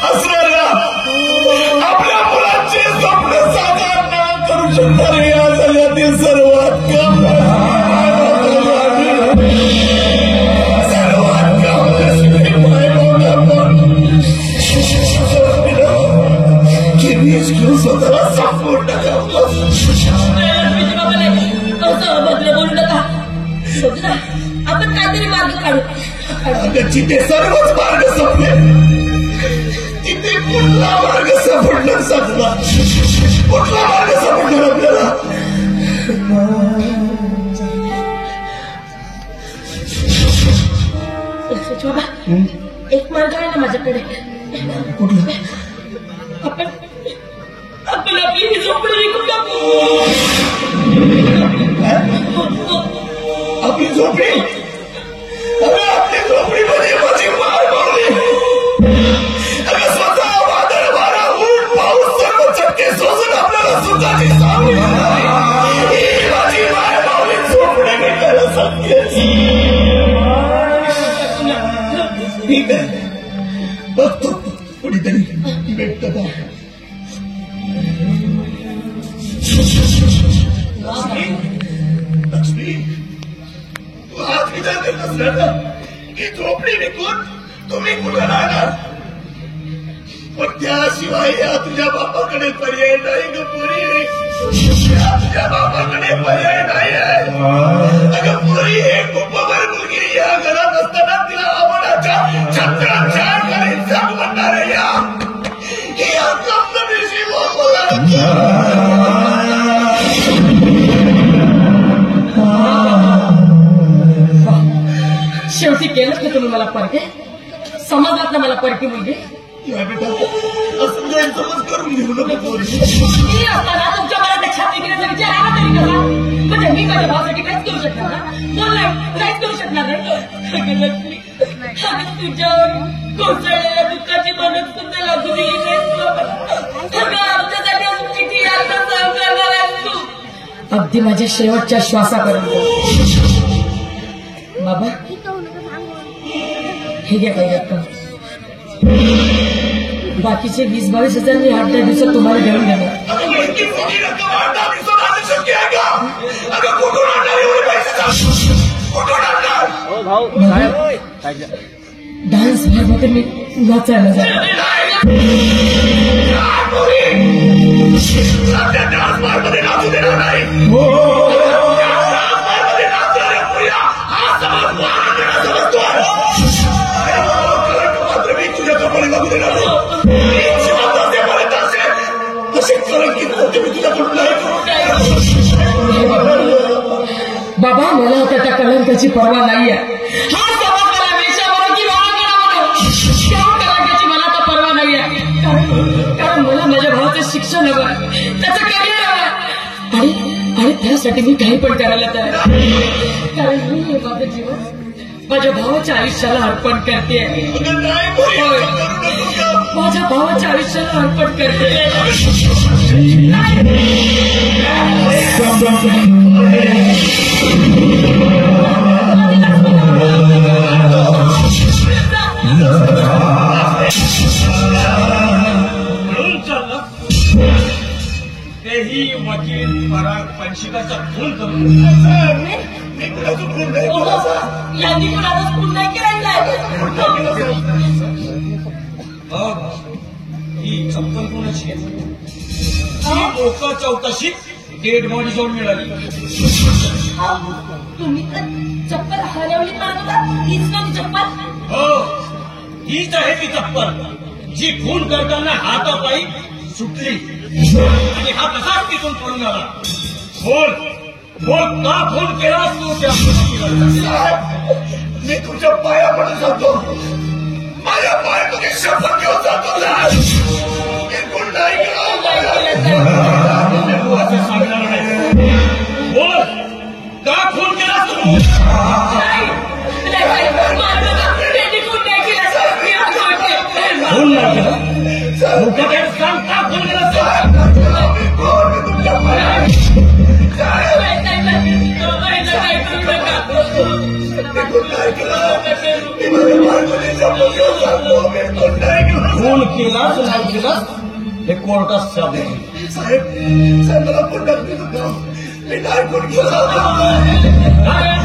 असणाऱ्या आपल्या मुलांचे स्वप्न साकार न करू शकणारे या जगातील सर्वात कम स्वतःला सापडून टाकावं. बदल बोलू नका. आपण काहीतरी मार्ग काढू. जिथे सर्वच मार्ग संपले तिथे कुठला मार्ग सापडणार साधला. कुठला मार्ग सापडणार आपल्याला. बाबा एक मार्ग आहे ना माझ्याकडे. कुठला. आपण आपली ही झोपडी विकून टाकू. आपली झोपडी. अगं आपली झोपडीमध्ये माझी मार मारली. अगं स्वतः वादळ वारा ऊन पाऊस सर्व चटके सोसून आपल्याला सुखाची सावली ही माझी मार मारली. झोपड्या भेटायला सांगते. ठीक आहे बघतो कुणीतरी भेटत का. लक्ष्मी तू हाच विचार करत असणार की झोपडी विकून तुम्ही कुठं राहणार. पण त्याशिवाय या तुझ्या बापाकडे पर्याय नाही ग पोरी. तुझ्या बापाकडे पर्याय नाही आहे. अगं पोरी हे कुंभभर मुलगी या घरात असताना तिला आवडाच्या छत्राच्या घरी जाग म्हणणार या हे कंपनीशी शेवटी केलंच ना तुम्ही मला परके. समजलात ना मला परकी मुलगी. बेटा असं गैरसमज करून घेऊ नका पोरी. मी असताना तुमच्या मनात छाती घेण्याचा विचार आला तरी कसा. म्हणजे मी माझ्या भावासाठी काहीच करू शकणार ना. बोललाय काहीच करू शकणार नाही. तुझ्यावर कोसळलेल्या दुःखाची मदत सुद्धा लागू दिली नाही. आमच्यासाठी अजून किती यातना सहन करणार आहेस तू. अगदी माझ्या शेवटच्या श्वासापर्यंत. बाबा हे घ्या काही रक्कम. बाकीचे 20-22 हजार मी 8-10 दिवसात तुम्हाला घेऊन देणार. डान्स मध्ये मी नाचायला जाणार. नाचू देणार नाही. मात्र मी तुझ्या कपाळी लागू देणार नाही. असे कलंकित होते मी तुझ्याकडून नाही. बाबा मला आता त्या कलंकाची पर्वा नाहीये. हा सभा करा वेशावर की वाळा करा त्या कलंकाची मला आता पर्वा नाहीये. कारण मला माझ्या भावाचं शिक्षण हवं. त्याचं करिअर हवं. आणि त्यासाठी मी काही पण करायला तयार. कारण मी हे माझं जीवन माझ्या भावाच्या आयुष्याला अर्पण करते. माझ्या भावाच्या आयुष्याला अर्पण करते. तेही वकील पराग पंचिकाचा खून करून यांनी पण आजच खून नाही केला. ही चप्पल कोणाची आहे. लोक चौकशीत डेड बॉडी जाऊन मिळाली. तुम्ही तर चप्पल हरवली म्हणत होता. हीच ना ती चप्पल. हो हीच आहे ती चप्पल जी खून करताना हातापायी सुटली आणि हा तसाच तिथून पडून आला. बोल बोल का खून केला तू. मी तुझ्या पाया पडून जातो. माझ्या पायामध्ये शपथ घेऊन जातो. बिलकुल नाही असं सांगणार नाही. बोल का खून केला तू. खून नाही केला. सांग का खून केला. तुमच्या पाया खून केलाच नाही केलास हे कोर्टात सादर केलं. साहेब साहेब मला पुन्हा मी नाही कोण केला हा?